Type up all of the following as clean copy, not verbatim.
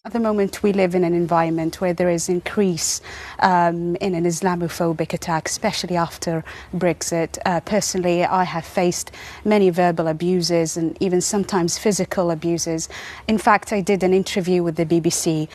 At the moment, we live in an environment where there is increase in an Islamophobic attack, especially after Brexit. Personally, I have faced many verbal abuses and even sometimes physical abuses. In fact, I did an interview with the BBC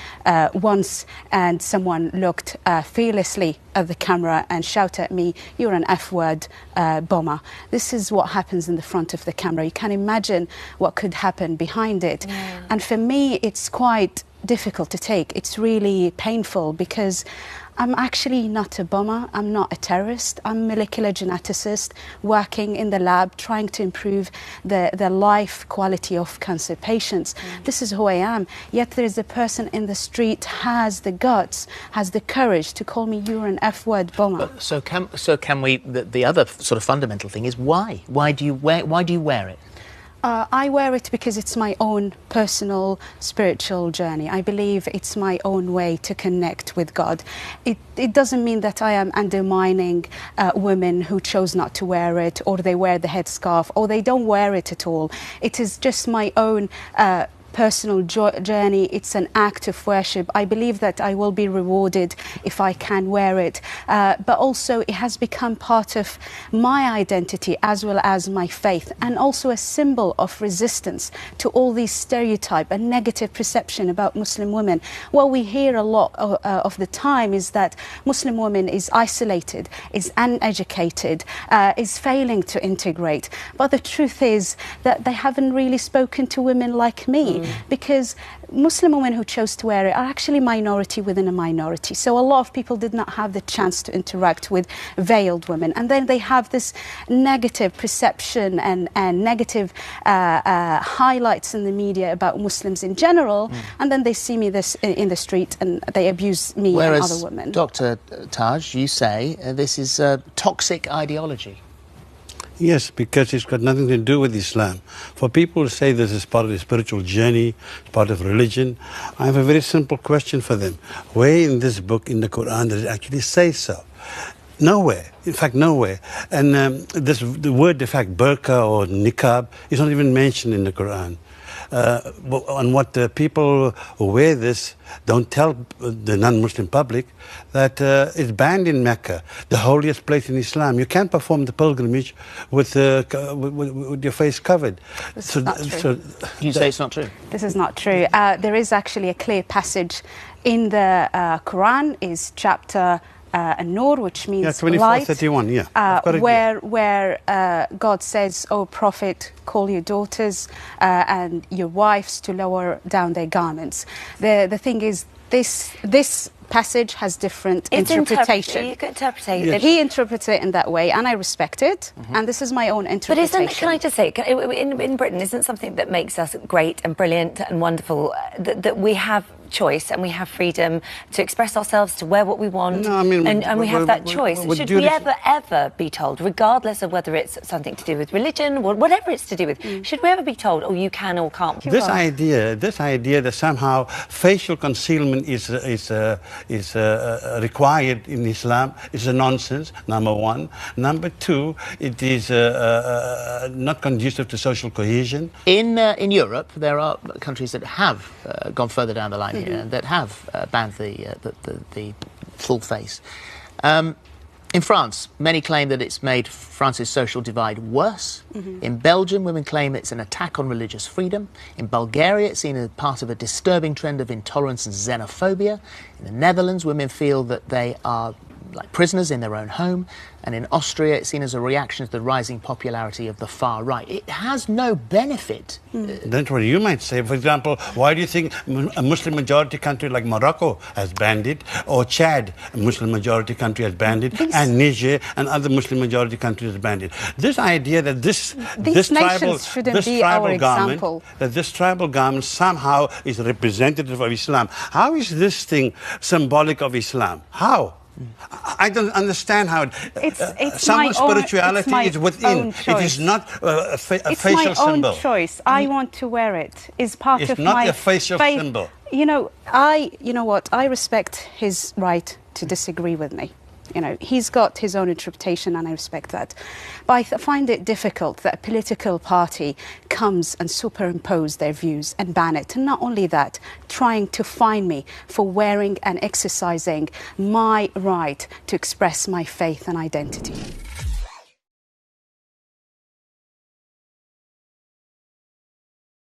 once, and someone looked fearlessly at the camera and shouted at me, "You're an F-word bomber." This is what happens in the front of the camera. You can imagine what could happen behind it. Yeah. And for me, it's quite difficult to take. It's really painful because I'm actually not a bomber, I'm not a terrorist, I'm a molecular geneticist working in the lab trying to improve the life quality of cancer patients. This is who I am. Yet there's a person in the street has the guts, has the courage to call me, "You're an F-word bomber." So can we, the other sort of fundamental thing is why? Why do you wear it? I wear it because it's my own personal spiritual journey. I believe it's my own way to connect with God. It doesn't mean that I am undermining women who chose not to wear it, or they wear the headscarf, or they don't wear it at all. It is just my own personal journey. It's an act of worship. I believe that I will be rewarded if I can wear it, but also it has become part of my identity as well as my faith, and also a symbol of resistance to all these stereotype and negative perception about Muslim women. What we hear a lot of the time is that Muslim women is isolated, is uneducated, is failing to integrate, but the truth is that they haven't really spoken to women like me. Because Muslim women who chose to wear it are actually minority within a minority. So a lot of people did not have the chance to interact with veiled women. And then they have this negative perception and negative highlights in the media about Muslims in general. And then they see me in the street and they abuse me and other women. Dr. Taj, you say this is a toxic ideology. Yes, because it's got nothing to do with Islam. For people who say this is part of the spiritual journey, part of religion, I have a very simple question for them. Where in this book, in the Quran, does it actually say so? Nowhere. In fact, nowhere. And the word, in fact, burqa or niqab is not even mentioned in the Quran. And what the people who wear this don't tell the non-Muslim public that it's banned in Mecca, the holiest place in Islam. You can't perform the pilgrimage with your face covered. This is not true. You say it's not true? This is not true. There is actually a clear passage in the Quran, is chapter An-Nur, which means 24:31, where God says, "O Prophet, call your daughters and your wives to lower down their garments." The thing is, this passage has different interpretation. You can interpret it. He interprets it in that way, and I respect it. And this is my own interpretation. But can I just say, in Britain, isn't something that makes us great and brilliant and wonderful that we have choice and we have freedom to express ourselves, to wear what we want, and we have that choice. Should we ever be told, regardless of whether it's something to do with religion or whatever it's to do with, should we ever be told, "Oh, you can or can't"? This idea that somehow facial concealment is required in Islam is a nonsense, number one. Number two, it is not conducive to social cohesion. In Europe, there are countries that have gone further down the line here, that have banned the full face. In France, many claim that it's made France's social divide worse. In Belgium, women claim it's an attack on religious freedom. In Bulgaria, it's seen as part of a disturbing trend of intolerance and xenophobia. In the Netherlands, women feel that they are like prisoners in their own home. And in Austria, it's seen as a reaction to the rising popularity of the far right. It has no benefit. That's what you might say. For example, why do you think a Muslim-majority country like Morocco has banned it, or Chad, a Muslim-majority country, has banned it, and Niger and other Muslim-majority countries have banned it? This idea that this tribal garment somehow is representative of Islam. How is this thing symbolic of Islam? How? I don't understand how someone's spirituality is within. It is not a facial symbol. It's my own choice. I want to wear it. It's part of my faith. It's not a facial symbol. You know what? I respect his right to disagree with me. You know, he's got his own interpretation and I respect that. But I find it difficult that a political party comes and superimpose their views and ban it. And not only that, trying to fine me for wearing and exercising my right to express my faith and identity.